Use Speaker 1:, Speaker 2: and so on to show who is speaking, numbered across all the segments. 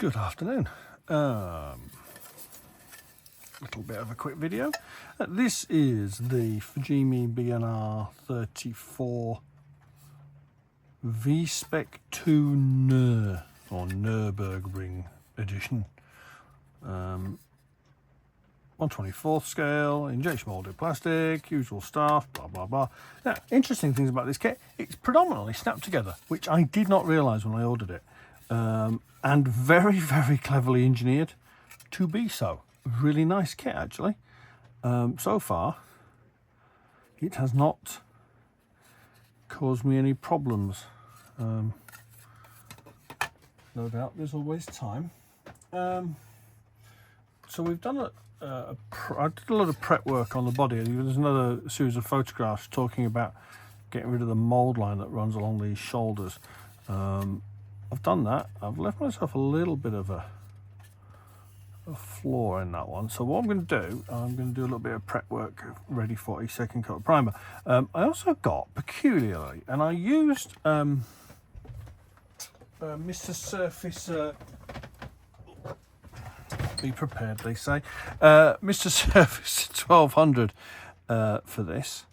Speaker 1: Good afternoon. Little bit of a quick video. This is the Fujimi BNR34 V-SpecII Nür or Nürburgring edition. 1/24 scale, injection molded plastic, usual stuff, blah blah blah. Now, interesting things about this kit, it's predominantly snapped together, which I did not realise when I ordered it, and very cleverly engineered to be so. Really nice kit actually. So far it has not caused me any problems. No doubt there's always time. So we've done I did a lot of prep work on the body. There's another series of photographs talking about getting rid of the mold line that runs along these shoulders. I've done that. I've left myself a little bit of a flaw in that one. So what I'm going to do, I'm going to do a little bit of prep work ready for a second coat of primer. I also got, peculiarly, and I used Mr. Surface, be prepared they say, Mr. Surface 1200 for this,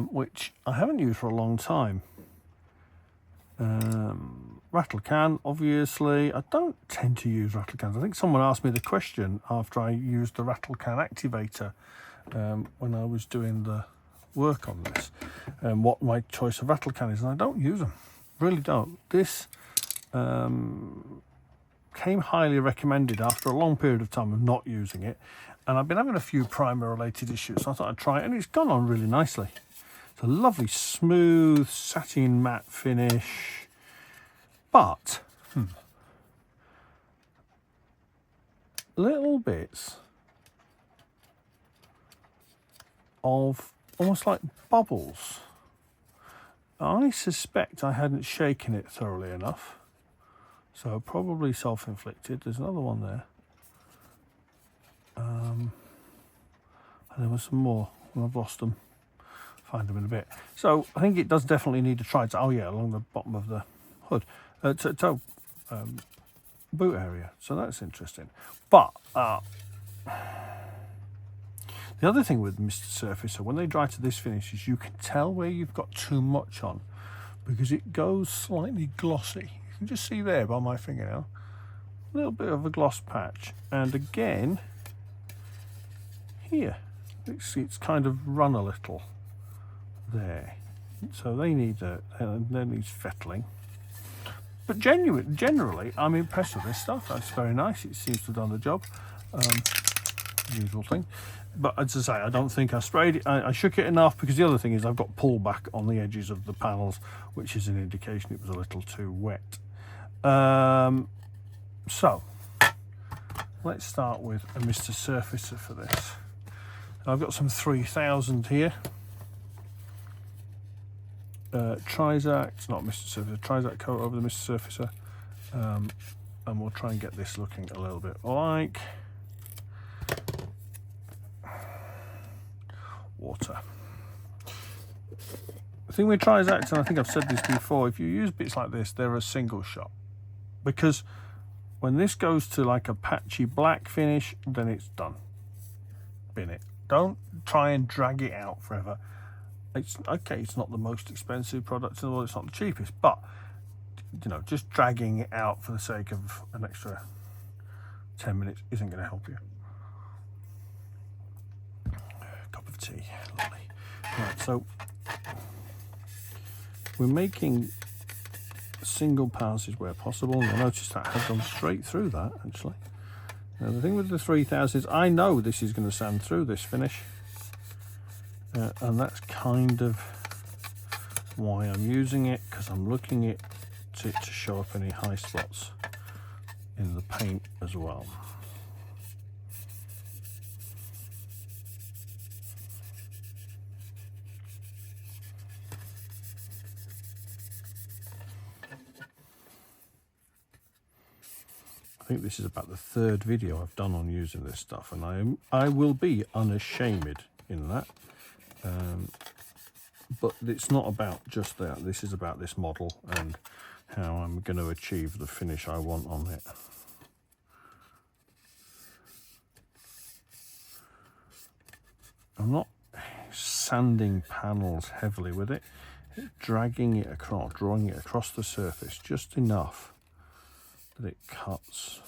Speaker 1: which I haven't used for a long time. Rattle can, obviously. I don't tend to use rattle cans. I think someone asked me the question after I used the rattle can activator when I was doing the work on this, what my choice of rattle can is, and I don't use them, really don't. This came highly recommended after a long period of time of not using it, and I've been having a few primer related issues, so I thought I'd try it, and it's gone on really nicely. It's a lovely smooth satin matte finish, but little bits of almost like bubbles. I suspect I hadn't shaken it thoroughly enough, so probably self-inflicted. There's another one there, and there was some more and I've lost them. Find them in a bit. So I think it does definitely need to try to, oh yeah, along the bottom of the hood, toe boot area. So that's interesting. But the other thing with Mr. Surfacer, when they dry to this finish, is you can tell where you've got too much on, because it goes slightly glossy. You can just see there by my fingernail, a little bit of a gloss patch, and again here it's kind of run a little there, so they need there needs fettling. But generally I'm impressed with this stuff. That's very nice. It seems to have done the job. Usual thing. But as I say, I don't think I sprayed it. I shook it enough, because the other thing is I've got pullback on the edges of the panels, which is an indication it was a little too wet. So let's start with a Mr. Surfacer for this. I've got some 3000 here. Trizact, not Mr. Surfacer, Trizact coat over the Mr. Surfacer, and we'll try and get this looking a little bit like water. The thing with Trizact, and I think I've said this before, if you use bits like this, they're a single shot, because when this goes to like a patchy black finish, then it's done. Bin it. Don't try and drag it out forever. It's okay, it's not the most expensive product in the world, it's not the cheapest, but you know, just dragging it out for the sake of an extra 10 minutes isn't going to help you. Cup of tea, lovely. Right, so we're making single passes where possible, and you'll notice that has gone straight through that actually. Now the thing with the 3000 is I know this is going to sand through this finish. And that's kind of why I'm using it, because I'm looking at it to show up any high spots in the paint as well. I think this is about the third video I've done on using this stuff, and I will be unashamed in that. But it's not about just that. This is about this model and how I'm going to achieve the finish I want on it. I'm not sanding panels heavily with it, dragging it across, drawing it across the surface just enough that it cuts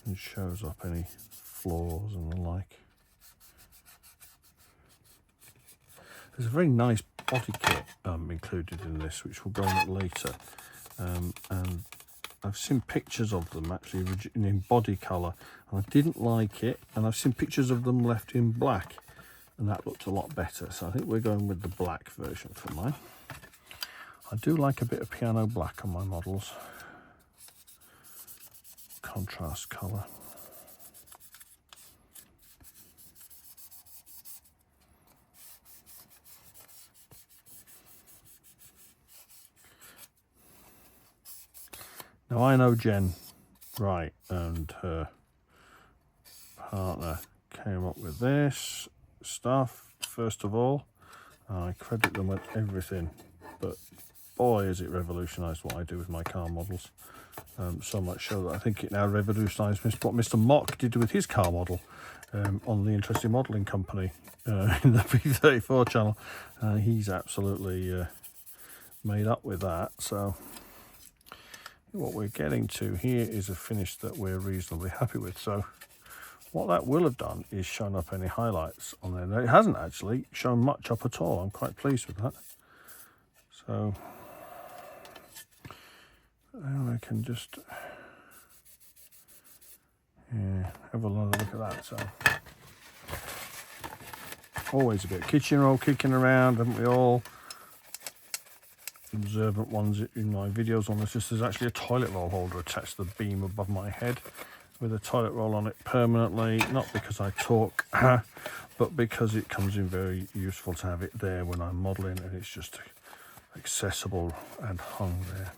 Speaker 1: and shows up any flaws and the like. There's a very nice body kit included in this, which will go on it later, and I've seen pictures of them actually in body colour, and I didn't like it, and I've seen pictures of them left in black, and that looked a lot better, so I think we're going with the black version for mine. I do like a bit of piano black on my models, contrast colour. Now I know Jen Wright and her partner came up with this stuff first of all. I credit them with everything, but boy has it revolutionised what I do with my car models. So much so that I think it now revolutionised what Mr. Mock did with his car model on the Interesting Modelling Company in the P34 channel. He's absolutely made up with that. So what we're getting to here is a finish that we're reasonably happy with. So what that will have done is shown up any highlights on there. Now, it hasn't actually shown much up at all. I'm quite pleased with that. So now I can just have a look at that. So always a bit of kitchen roll kicking around, haven't we all? Observant ones in my videos on this. There's actually a toilet roll holder attached to the beam above my head with a toilet roll on it permanently, not because I talk but because it comes in very useful to have it there when I'm modelling, and it's just accessible and hung there.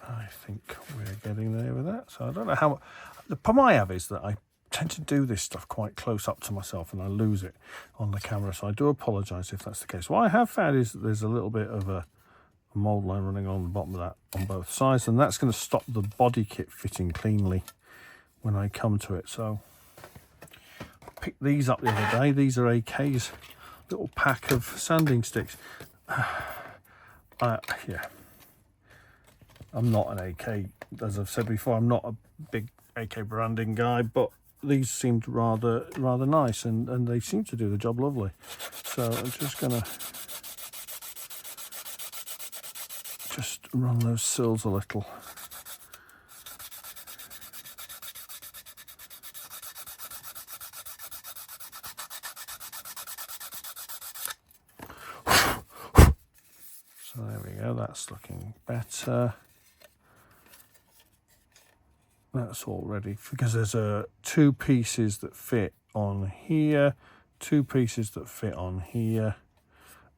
Speaker 1: I think we're getting there with that. So I don't know how. The problem I have is that I tend to do this stuff quite close up to myself and I lose it on the camera, so I do apologise if that's the case. What I have found is that there's a little bit of a mould line running on the bottom of that on both sides, and that's going to stop the body kit fitting cleanly when I come to it. So I picked these up the other day. These are AK's little pack of sanding sticks. Yeah, I'm not an AK, as I've said before. I'm not a big AK branding guy, but these seemed rather nice, and they seem to do the job lovely. So I'm just gonna run those sills a little. So there we go, that's looking better. That's all ready, because there's two pieces that fit on here, two pieces that fit on here,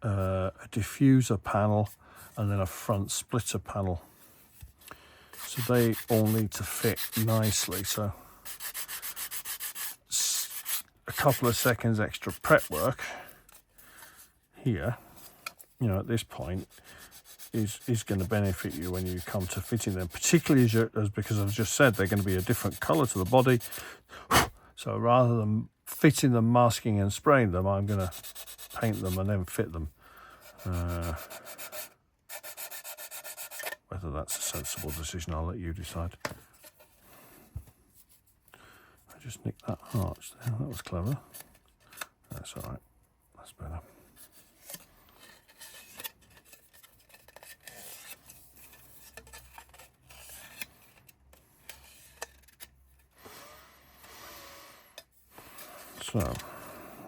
Speaker 1: a diffuser panel, and then a front splitter panel. So they all need to fit nicely. So a couple of seconds extra prep work here, you know, at this point is going to benefit you when you come to fitting them, particularly as because I've just said they're going to be a different colour to the body. So rather than fitting them, masking and spraying them, I'm going to paint them and then fit them. Whether that's a sensible decision, I'll let you decide. I just nicked that arch there. That was clever. That's all right. That's better. So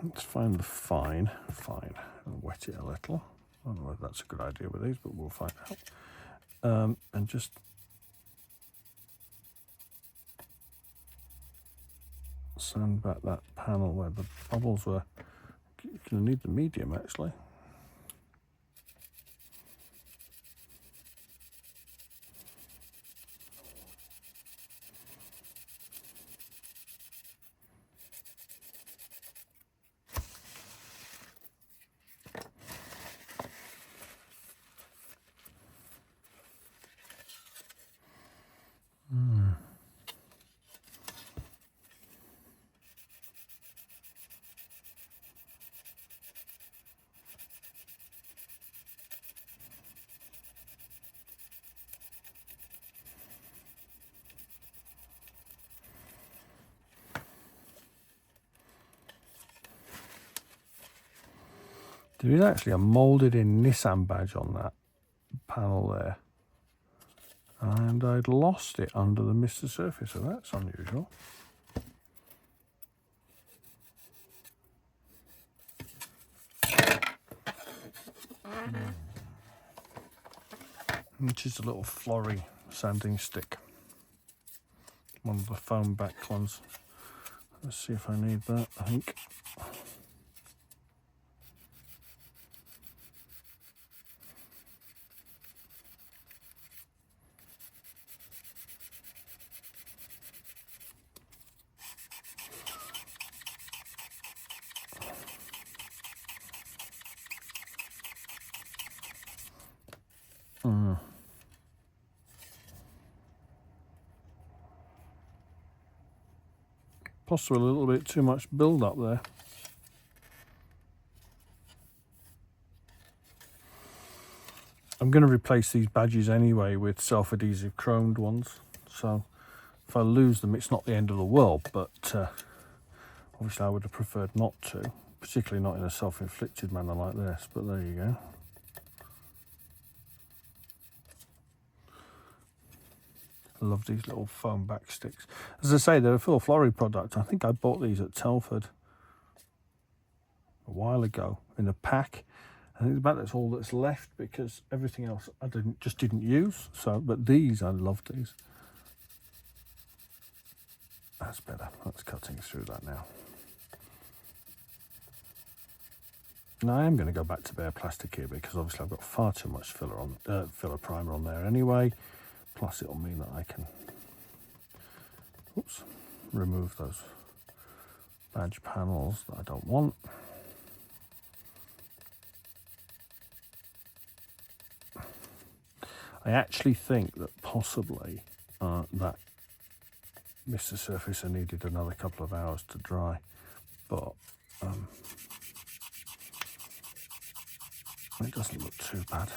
Speaker 1: let's find the fine and wet it a little. I don't know if that's a good idea with these, but we'll find out. And just sand back that panel where the bubbles were. You're going to need the medium actually. There is actually a moulded in Nissan badge on that panel there. And I'd lost it under the Mr. Surface, so that's unusual. Which is a little flory sanding stick. One of the foam back ones. Let's see if I need that, I think. Possibly a little bit too much build up there. I'm going to replace these badges anyway with self-adhesive chromed ones, so if I lose them it's not the end of the world, but obviously I would have preferred not to, particularly not in a self-inflicted manner like this, but there you go. I love these little foam back sticks. As I say, they're a Phil Flory product. I think I bought these at Telford a while ago in a pack. I think about that's all that's left because everything else I didn't use. So, but these, I love these. That's better. That's cutting through that now. Now I am going to go back to bare plastic here because obviously I've got far too much filler primer on there anyway. Plus it'll mean that I can remove those badge panels that I don't want. I actually think that possibly that Mr. Surfacer needed another couple of hours to dry, but it doesn't look too bad.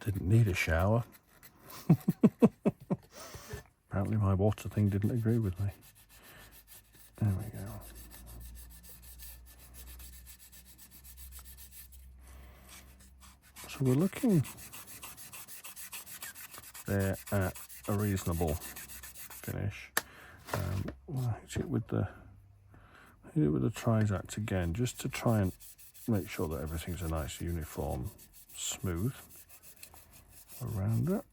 Speaker 1: Didn't need a shower. Apparently my water thing didn't agree with me. There we go. So we're looking there at a reasonable finish. We'll hit it with the Trizact again, just to try and make sure that everything's a nice uniform smooth around it.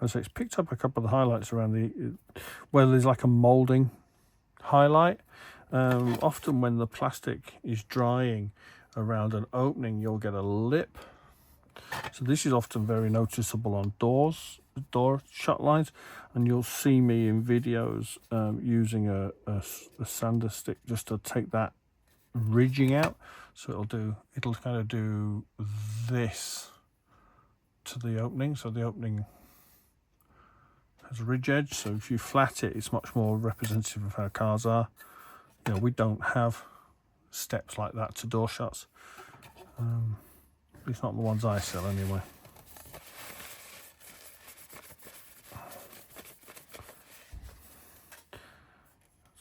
Speaker 1: As it's picked up a couple of the highlights around where there's like a moulding highlight. Often when the plastic is drying around an opening, you'll get a lip. So this is often very noticeable on door shut lines, and you'll see me in videos using a sander stick just to take that ridging out. So it'll kind of do this to the opening, so the opening has a ridge edge, so if you flat it, it's much more representative of how cars are. You know, we don't have steps like that to door shuts. It's not the ones I sell anyway.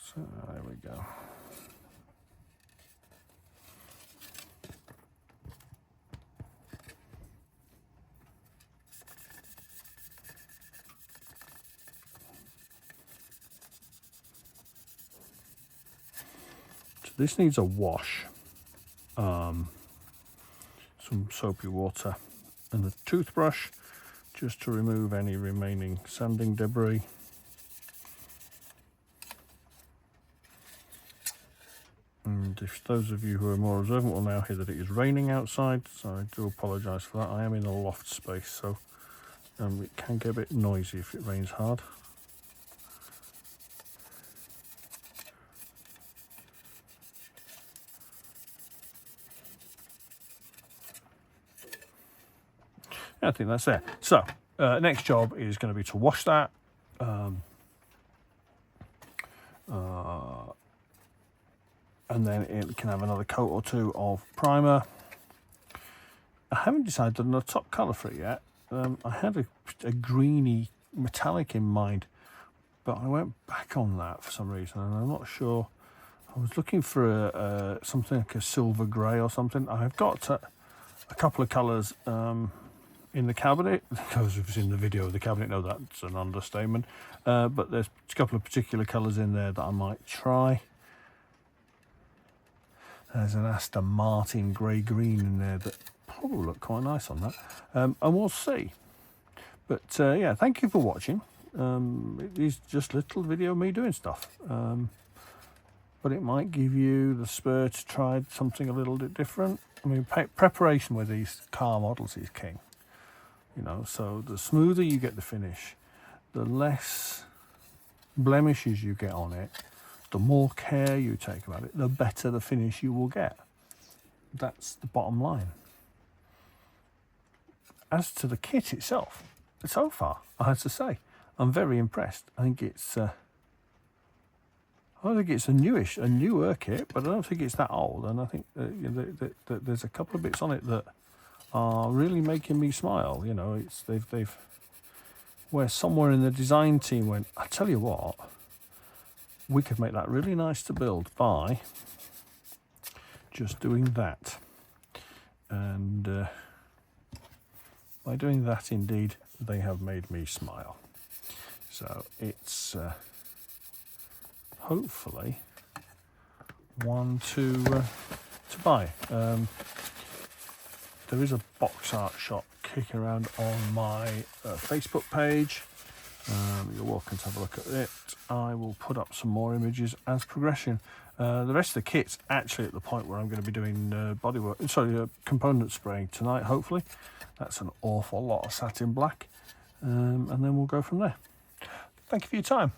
Speaker 1: So there we go. This needs a wash, some soapy water and a toothbrush just to remove any remaining sanding debris. And if those of you who are more observant will now hear that it is raining outside, so I do apologise for that. I am in a loft space, so it can get a bit noisy if it rains hard. I think that's there. So next job is going to be to wash that. And then it can have another coat or two of primer. I haven't decided on the top colour for it yet. I had a greeny metallic in mind, but I went back on that for some reason, and I'm not sure. I was looking for something like a silver grey or something. I've got a couple of colours in the cabinet. Those who've seen the video of the cabinet know that's an understatement. But there's a couple of particular colours in there that I might try. There's an Aston Martin grey-green in there that probably look quite nice on that. And we'll see. But yeah, thank you for watching. It is just a little video of me doing stuff. But it might give you the spur to try something a little bit different. I mean, preparation with these car models is king. You know, so the smoother you get the finish, the less blemishes you get on it, the more care you take about it, the better the finish you will get. That's the bottom line. As to the kit itself, so far, I have to say, I'm very impressed. I think it's a newer kit, but I don't think it's that old. And I think that there's a couple of bits on it that are really making me smile. You know, they've where somewhere in the design team went, I tell you what, we could make that really nice to build by just doing that. And by doing that, indeed, they have made me smile. So it's hopefully one to buy. There is a box art shop kicking around on my Facebook page. You're welcome to have a look at it. I will put up some more images as progression. The rest of the kit's actually at the point where I'm going to be doing component spraying tonight, hopefully. That's an awful lot of satin black. And then we'll go from there. Thank you for your time.